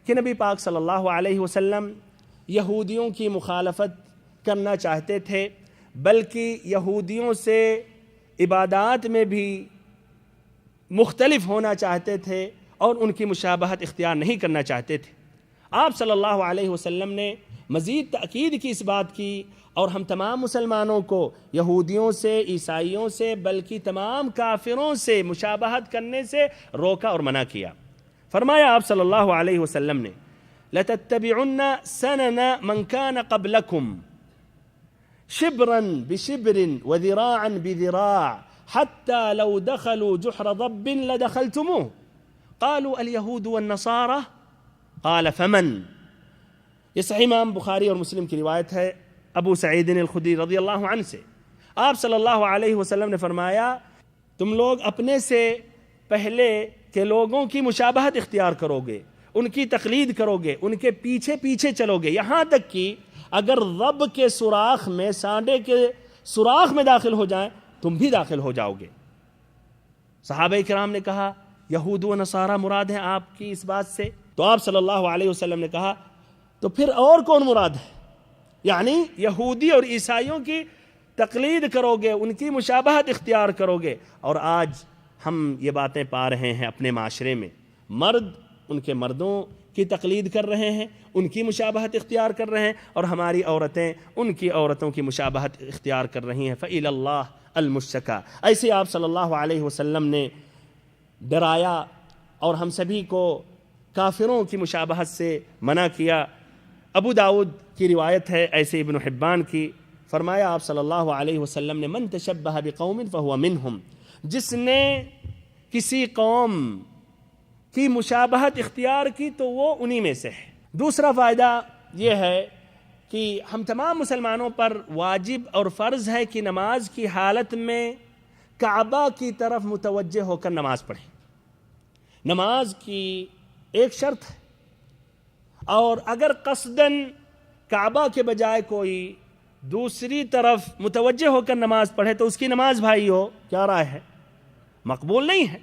کہ نبی پاک صلی اللہ علیہ وسلم یہودیوں کی مخالفت کرنا چاہتے تھے، بلکہ یہودیوں سے عبادات میں بھی مختلف ہونا چاہتے تھے اور ان کی مشابہت اختیار نہیں کرنا چاہتے تھے۔ آپ صلی اللہ علیہ وسلم نے مزید تأکید کی اس بات کی، اور ہم تمام مسلمانوں کو یہودیوں سے، عیسائیوں سے، بلکہ تمام کافروں سے مشابہت کرنے سے روکا اور منع کیا۔ فرمایا آپ صلی اللہ علیہ وسلم نے لَتَتَّبِعُنَّ سَنَنَ مَنْ كَانَ قَبْلَكُمْ شِبْرًا بِشِبْرٍ وَذِرَاعًا بِذِرَاعٍ حَتَّى لَوْ دَخَلُوا جُحْرَ ضَبٍّ لَدَخَلْتُمُوهُ قَالُوا الْيَهُودُ وَالنَّصَارَى قَالَ فَمَنْ۔ یہ صحیح امام بخاری اور مسلم کی روایت ہے ابو سعید الخدری رضی اللہ عنہ سے۔ آپ صلی اللہ علیہ وسلم نے فرمایا تم لوگ اپنے سے پہلے کے لوگوں کی مشابہت اختیار کرو گے، ان کی تقلید کرو گے، ان کے پیچھے پیچھے چلو گے، یہاں تک کہ اگر رب کے سوراخ میں، سانڈے کے سوراخ میں داخل ہو جائیں تم بھی داخل ہو جاؤ گے۔ صحابہ کرام نے کہا یہود و نصارہ مراد ہیں آپ کی اس بات سے؟ تو آپ صلی اللہ علیہ وسلم نے کہا تو پھر اور کون مراد ہے؟ یعنی یہودی اور عیسائیوں کی تقلید کرو گے، ان کی مشابہت اختیار کرو گے۔ اور آج ہم یہ باتیں پا رہے ہیں اپنے معاشرے میں، مرد ان کے مردوں کی تقلید کر رہے ہیں، ان کی مشابہت اختیار کر رہے ہیں، اور ہماری عورتیں ان کی عورتوں کی مشابہت اختیار کر رہی ہیں۔ فَإِلَى اللَّهِ الْمُشْتَكَى۔ ایسے آپ صلی اللہ علیہ وسلم نے ڈرایا اور ہم سبھی کو کافروں کی مشابہت سے منع کیا۔ ابو داؤد کی روایت ہے ایسے ابن حبان کی، فرمایا آپ صلی اللہ علیہ وسلم نے من تشبہ بقوم فہو منہم، جس نے کسی قوم کی مشابہت اختیار کی تو وہ انہی میں سے ہے۔ دوسرا فائدہ یہ ہے کہ ہم تمام مسلمانوں پر واجب اور فرض ہے کہ نماز کی حالت میں کعبہ کی طرف متوجہ ہو کر نماز پڑھیں۔ نماز کی ایک شرط ہے، اور اگر قصداً کعبہ کے بجائے کوئی دوسری طرف متوجہ ہو کر نماز پڑھے تو اس کی نماز بھائیو کیا رائے ہے؟ مقبول نہیں ہے۔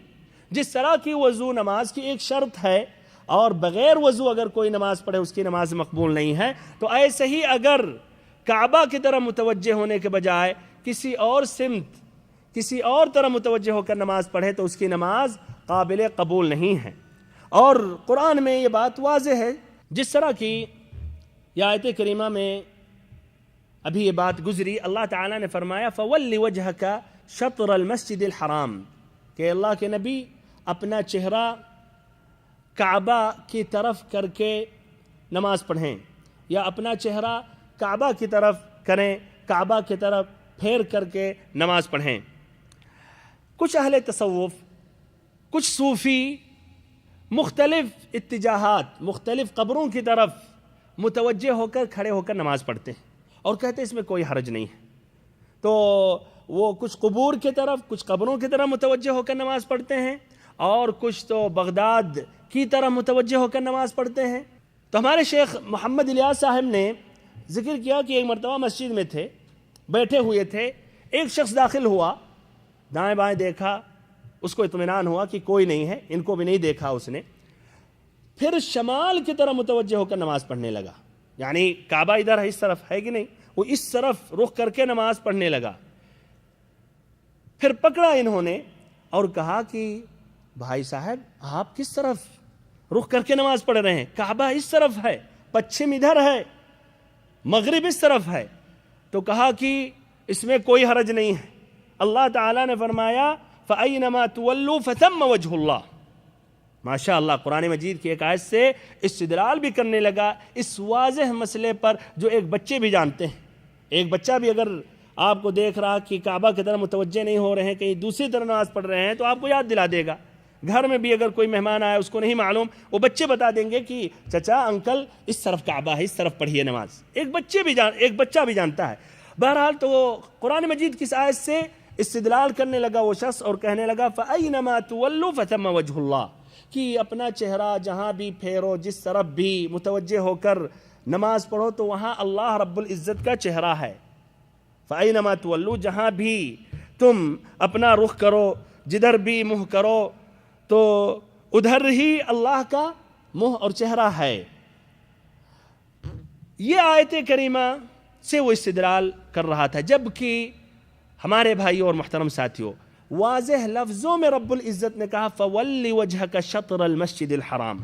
جس طرح کی وضو نماز کی ایک شرط ہے اور بغیر وضو اگر کوئی نماز پڑھے اس کی نماز مقبول نہیں ہے، تو ایسے ہی اگر کعبہ کی طرف متوجہ ہونے کے بجائے کسی اور سمت، کسی اور طرح متوجہ ہو کر نماز پڑھے تو اس کی نماز قابل قبول نہیں ہے۔ اور قرآن میں یہ بات واضح ہے، جس طرح کی یہ آیت کریمہ میں ابھی یہ بات گزری، اللہ تعالیٰ نے فرمایا فَوَلِّ وَجْهَكَ شَطْرَ الْمَسْجِدِ الْحَرَامِ، کہ اللہ کے نبی اپنا چہرہ کعبہ کی طرف کر کے نماز پڑھیں، یا اپنا چہرہ کعبہ کی طرف کریں، کعبہ کی طرف پھیر کر کے نماز پڑھیں۔ کچھ اہل تصوف، کچھ صوفی مختلف اتجاہات، مختلف قبروں کی طرف متوجہ ہو کر کھڑے ہو کر نماز پڑھتے ہیں اور کہتے ہیں اس میں کوئی حرج نہیں ہے۔ تو وہ کچھ قبور کی طرف، کچھ قبروں کی طرف متوجہ ہو کر نماز پڑھتے ہیں، اور کچھ تو بغداد کی طرف متوجہ ہو کر نماز پڑھتے ہیں۔ تو ہمارے شیخ محمد الیاس صاحب نے ذکر کیا کہ ایک مرتبہ مسجد میں تھے، بیٹھے ہوئے تھے، ایک شخص داخل ہوا، دائیں بائیں دیکھا، اس کو اطمینان ہوا کہ کوئی نہیں ہے، ان کو بھی نہیں دیکھا اس نے، پھر شمال کی طرف متوجہ ہو کر نماز پڑھنے لگا، یعنی کعبہ ادھر ہے، اس طرف ہے کہ نہیں، وہ اس طرف رخ کر کے نماز پڑھنے لگا۔ پھر پکڑا انہوں نے اور کہا کہ بھائی صاحب آپ کس طرف رخ کر کے نماز پڑھ رہے ہیں؟ کعبہ اس طرف ہے، پچھم ادھر ہے، مغرب اس طرف ہے۔ تو کہا کہ اس میں کوئی حرج نہیں ہے، اللہ تعالیٰ نے فرمایا فَأَيْنَمَا تُوَلُّوا فَثَمَّ وَجْهُ اللَّهِ۔ ماشاء اللہ، قرآن مجید کی ایک آیت سے استدلال بھی کرنے لگا اس واضح مسئلے پر جو ایک بچے بھی جانتے ہیں۔ ایک بچہ بھی اگر آپ کو دیکھ رہا کہ کعبہ کی طرف متوجہ نہیں ہو رہے ہیں، کہیں دوسری طرف نماز پڑھ رہے ہیں، تو آپ کو یاد دلا دے گا۔ گھر میں بھی اگر کوئی مہمان آیا اس کو نہیں معلوم، وہ بچے بتا دیں گے کہ چچا انکل اس طرف کعبہ ہے، اس طرف پڑھیے نماز، ایک بچہ بھی جانتا ہے۔ بہرحال تو وہ قرآن مجید کی آیت سے استدلال کرنے لگا وہ شخص اور کہنے لگا فَأَيْنَمَا تُوَلُّوا فَثَمَّ وَجْهُ اللَّهِ، کہ اپنا چہرہ جہاں بھی پھیرو، جس طرف بھی متوجہ ہو کر نماز پڑھو تو وہاں اللہ رب العزت کا چہرہ ہے۔ فَأَيْنَمَا تُوَلُّوا، جہاں بھی تم اپنا رخ کرو، جدھر بھی منہ کرو تو ادھر ہی اللہ کا منہ اور چہرہ ہے۔ یہ آیت کریمہ سے وہ استدلال کر رہا تھا، جبکہ ہمارے بھائیوں اور محترم ساتھیوں واضح لفظوں میں رب العزت نے کہا فَوَلِّ وَجْهَكَ شَطْرَ الْمَسْجِدِ الْحَرَامِ،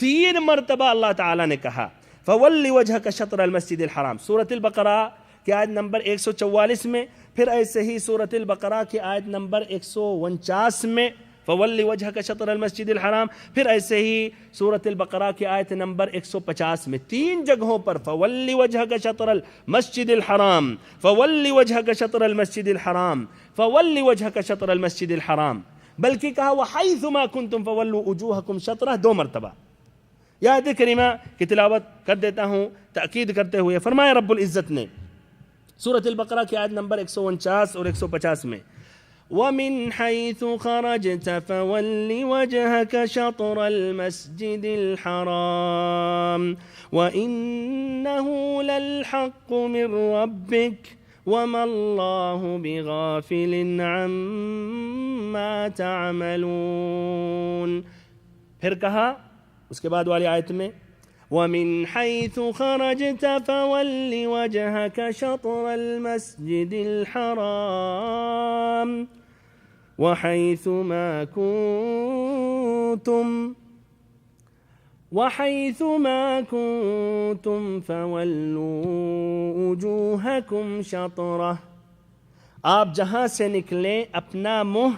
3 مرتبہ اللہ تعالیٰ نے کہا فَوَلِّ وَجْهَكَ شَطْرَ الْمَسْجِدِ الْحَرَامِ، سورۃ البقرہ کی آیت نمبر 144 میں، پھر ایسے ہی سورۃ البقرہ کی آیت نمبر 149 میں فَوَلِّ وَجْهَكَ شَطْرَ الْمَسْجِدِ الْحَرَامِ، پھر ایسے ہی سورۃ البقرہ کی آیت نمبر 150 میں، 3 جگہوں پر فَوَلِّ وَجْهَكَ شَطْرَ الْمَسْجِدِ الْحَرَامِ، فَوَلِّ وَجْهَكَ شَطْرَ الْمَسْجِدِ الْحَرَامِ، فَوَلِّ وَجْهَكَ شَطْرَ الْمَسْجِدِ الْحَرَامِ، بلکہ کہا وَحَيْثُ مَا كُنْتُمْ فَوَلُّوا وُجُوهَكُمْ شَطْرَهُ، 2 مرتبہ۔ یہ آیت کریمہ کی تلاوت کر دیتا ہوں تاکید کرتے ہوئے، فرمایا رب العزت نے سورۃ البقرہ کی آیت نمبر 149 اور 150 میں وَمِنْ حَيْثُ خَرَجْتَ فَوَلِّ وَجْهَكَ شَطْرَ الْمَسْجِدِ الْحَرَامِ وَإِنَّهُ لَلْحَقُّ مِنْ رَبِّكَ وَمَا اللَّهُ بِغَافِلٍ عَمَّا تَعْمَلُونَ۔ پھر کہا اس کے بعد والی آیت میں وَمِنْ حَيْثُ خَرَجْتَ فَوَلِّ وَجْهَكَ شَطْرَ الْمَسْجِدِ الْحَرَامِ وَحَيْثُ مَا كُنْتُمْ فَوَلُّوا وُجُوهَكُمْ شَطْرَهُ، آپ جہاں سے نکلیں اپنا منہ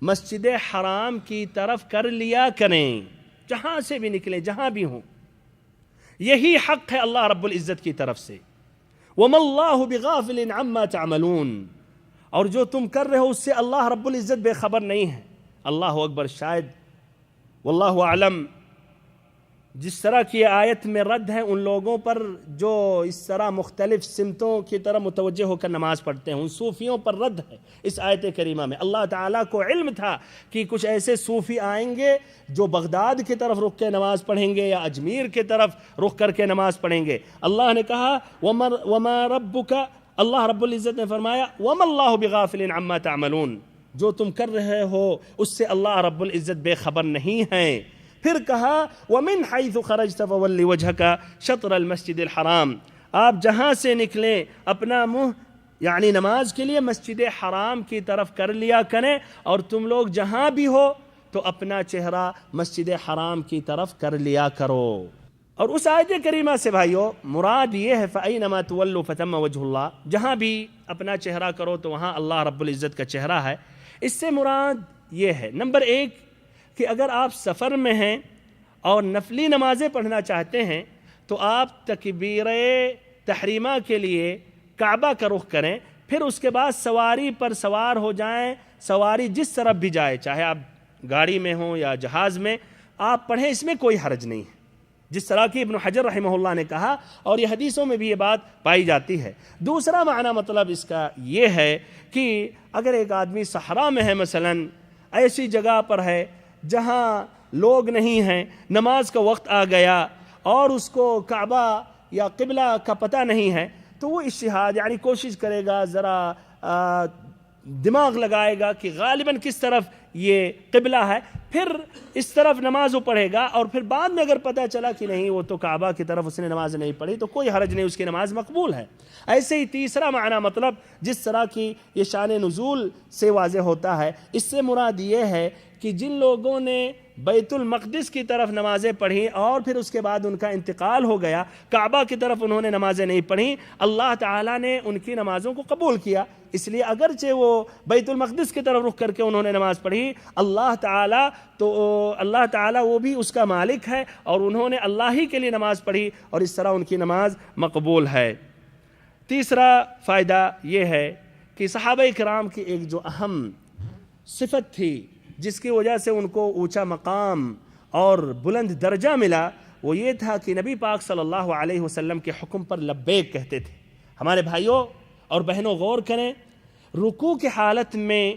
مسجد حرام کی طرف کر لیا کریں، جہاں سے بھی نکلیں، جہاں بھی ہوں، یہی حق ہے اللہ رب العزت کی طرف سے۔ وَمَا اللَّهُ بِغَافِلٍ عَمَّا تَعْمَلُونَ، اور جو تم کر رہے ہو اس سے اللہ رب العزت بے خبر نہیں ہے۔ اللہ اکبر، شاید واللہ اعلم جس طرح کی آیت میں رد ہے ان لوگوں پر جو اس طرح مختلف سمتوں کی طرف متوجہ ہو کر نماز پڑھتے ہیں، ان صوفیوں پر رد ہے اس آیت کریمہ میں۔ اللہ تعالیٰ کو علم تھا کہ کچھ ایسے صوفی آئیں گے جو بغداد کی طرف رخ کے نماز پڑھیں گے یا اجمیر کی طرف رخ کر کے نماز پڑھیں گے۔ اللہ نے کہا وَمَا رَبُّكَ، اللہ رب العزت نے فرمایا وَمَا اللَّهُ بِغَافِلٍ عَمَّا تَعْمَلُونَ، جو تم کر رہے ہو اس سے اللہ رب العزت بے خبر نہیں ہے۔ پھر کہا وَمِنْ حَيْثُ خَرَجْتَ فَوَلِّ وَجْهَكَ شَطْرَ الْمَسْجِدِ الْحَرَامِ، آپ جہاں سے نکلیں اپنا منہ یعنی نماز کے لیے مسجد حرام کی طرف کر لیا کریں، اور تم لوگ جہاں بھی ہو تو اپنا چہرہ مسجد حرام کی طرف کر لیا کرو۔ اور اس آیت کریمہ سے بھائیو مراد یہ ہے فَأَيْنَمَا تُوَلُّوا فَثَمَّ وَجْهُ اللَّهِ، جہاں بھی اپنا چہرہ کرو تو وہاں اللہ رب العزت کا چہرہ ہے۔ اس سے مراد یہ ہے نمبر 1 کہ اگر آپ سفر میں ہیں اور نفلی نمازیں پڑھنا چاہتے ہیں تو آپ تکبیر تحریمہ کے لیے کعبہ کا رخ کریں، پھر اس کے بعد سواری پر سوار ہو جائیں، سواری جس طرف بھی جائے، چاہے آپ گاڑی میں ہوں یا جہاز میں، آپ پڑھیں، اس میں کوئی حرج نہیں ہے، جس طرح کہ ابن حجر رحمہ اللہ نے کہا، اور یہ حدیثوں میں بھی یہ بات پائی جاتی ہے۔ دوسرا معنی مطلب اس کا یہ ہے کہ اگر ایک آدمی صحرا میں ہے، مثلا ایسی جگہ پر ہے جہاں لوگ نہیں ہیں، نماز کا وقت آ گیا اور اس کو کعبہ یا قبلہ کا پتہ نہیں ہے، تو وہ اجتہاد یعنی کوشش کرے گا، ذرا دماغ لگائے گا کہ غالباً کس طرف یہ قبلہ ہے، پھر اس طرف نماز وہ پڑھے گا، اور پھر بعد میں اگر پتہ چلا کہ نہیں وہ تو کعبہ کی طرف اس نے نماز نہیں پڑھی تو کوئی حرج نہیں، اس کی نماز مقبول ہے۔ ایسے ہی تیسرا معنی مطلب جس طرح کی یہ شان نزول سے واضح ہوتا ہے، اس سے مراد یہ ہے کہ جن لوگوں نے بیت المقدس کی طرف نمازیں پڑھی اور پھر اس کے بعد ان کا انتقال ہو گیا، کعبہ کی طرف انہوں نے نمازیں نہیں پڑھی، اللہ تعالیٰ نے ان کی نمازوں کو قبول کیا۔ اس لیے اگرچہ وہ بیت المقدس کی طرف رخ کر کے انہوں نے نماز پڑھی، اللہ تعالیٰ وہ بھی اس کا مالک ہے اور انہوں نے اللہ ہی کے لیے نماز پڑھی، اور اس طرح ان کی نماز مقبول ہے۔ تیسرا فائدہ یہ ہے کہ صحابہ کرام کی ایک جو اہم صفت تھی جس کی وجہ سے ان کو اونچا مقام اور بلند درجہ ملا وہ یہ تھا کہ نبی پاک صلی اللہ علیہ وسلم کے حکم پر لبیک کہتے تھے۔ ہمارے بھائیوں اور بہنوں غور کریں، رکوع کی حالت میں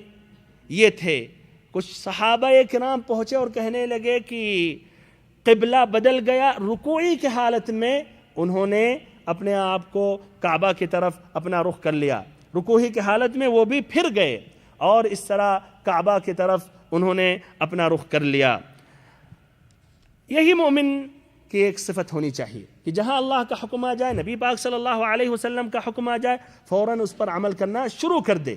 یہ تھے، کچھ صحابہ کرام پہنچے اور کہنے لگے کہ قبلہ بدل گیا۔ رکوعی کی حالت میں انہوں نے اپنے آپ کو کعبہ کی طرف اپنا رخ کر لیا، رکوعی کی حالت میں وہ بھی پھر گئے اور اس طرح کعبہ کی طرف انہوں نے اپنا رخ کر لیا۔ یہی مومن کی ایک صفت ہونی چاہیے کہ جہاں اللہ کا حکم آ جائے، نبی پاک صلی اللہ علیہ وسلم کا حکم آ جائے، فوراً اس پر عمل کرنا شروع کر دے،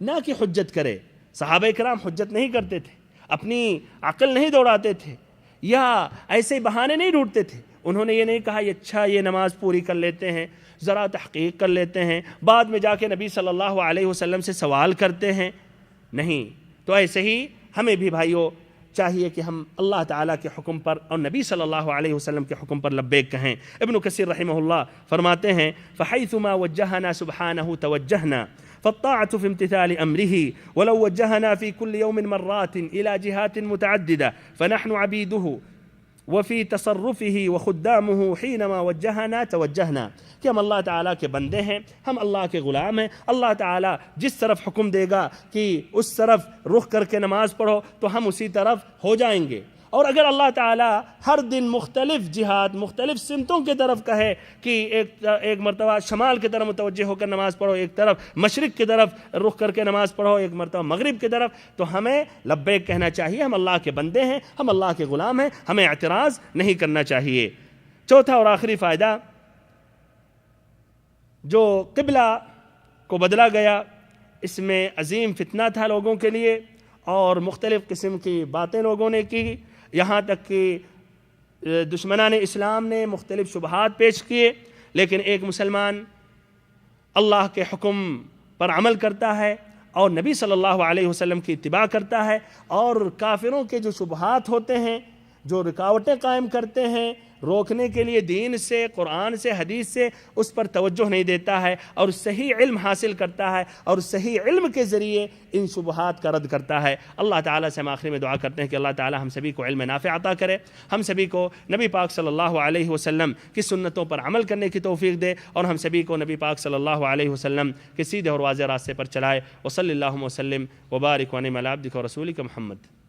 نہ کہ حجت کرے۔ صحابہ کرام حجت نہیں کرتے تھے، اپنی عقل نہیں دوڑاتے تھے یا ایسے بہانے نہیں ڈھونڈتے تھے۔ انہوں نے یہ نہیں کہا اچھا یہ نماز پوری کر لیتے ہیں، ذرا تحقیق کر لیتے ہیں، بعد میں جا کے نبی صلی اللہ علیہ وسلم سے سوال کرتے ہیں، نہیں۔ تو ایسے ہی ہمیں بھی بھائیوں چاہیے کہ ہم اللہ تعالیٰ کے حکم پر اور نبی صلی اللہ علیہ وسلم کے حکم پر لبیک کہیں۔ ابن کثیر رحمہ اللہ فرماتے ہیں فَحَيْثُمَا وَجَّهَنَا سُبْحَانَهُ تَوَجَّهْنَا فالطاعة في امتثال أمره ولو وجهنا في كل يوم مرات إلى جهات متعددة فنحن عبيده وفي تصرفه وخدامه حينما وجهنا توجهنا، کہ ہم اللہ تعالیٰ کے بندے ہیں، ہم اللہ کے غلام ہیں، اللہ تعالیٰ جس طرف حکم دے گا کہ اس طرف رخ کر کے نماز پڑھو تو ہم اسی طرف ہو جائیں گے، اور اگر اللہ تعالیٰ ہر دن مختلف جہاد مختلف سمتوں کی طرف کہے کہ ایک مرتبہ شمال کی طرف متوجہ ہو کر نماز پڑھو، ایک طرف مشرق کی طرف رخ کر کے نماز پڑھو، ایک مرتبہ مغرب کی طرف، تو ہمیں لبیک کہنا چاہیے۔ ہم اللہ کے بندے ہیں، ہم اللہ کے غلام ہیں، ہمیں اعتراض نہیں کرنا چاہیے۔ چوتھا اور آخری فائدہ، جو قبلہ کو بدلا گیا اس میں عظیم فتنہ تھا لوگوں کے لیے، اور مختلف قسم کی باتیں لوگوں نے کی، یہاں تک کہ دشمنان اسلام نے مختلف شبہات پیش کیے، لیکن ایک مسلمان اللہ کے حکم پر عمل کرتا ہے اور نبی صلی اللہ علیہ وسلم کی اتباع کرتا ہے، اور کافروں کے جو شبہات ہوتے ہیں، جو رکاوٹیں قائم کرتے ہیں روکنے کے لیے دین سے، قرآن سے، حدیث سے، اس پر توجہ نہیں دیتا ہے اور صحیح علم حاصل کرتا ہے اور صحیح علم کے ذریعے ان شبہات کا رد کرتا ہے۔ اللہ تعالیٰ سے ہم آخری میں دعا کرتے ہیں کہ اللہ تعالیٰ ہم سبھی کو علم نافع عطا کرے، ہم سبھی کو نبی پاک صلی اللہ علیہ وسلم کی سنتوں پر عمل کرنے کی توفیق دے، اور ہم سبھی کو نبی پاک صلی اللہ علیہ وسلم کے سیدھے اور واضح راستے پر چلائے۔ وصلی اللہ وسلم وبارک وانعم علی عبدک ورسولک محمد۔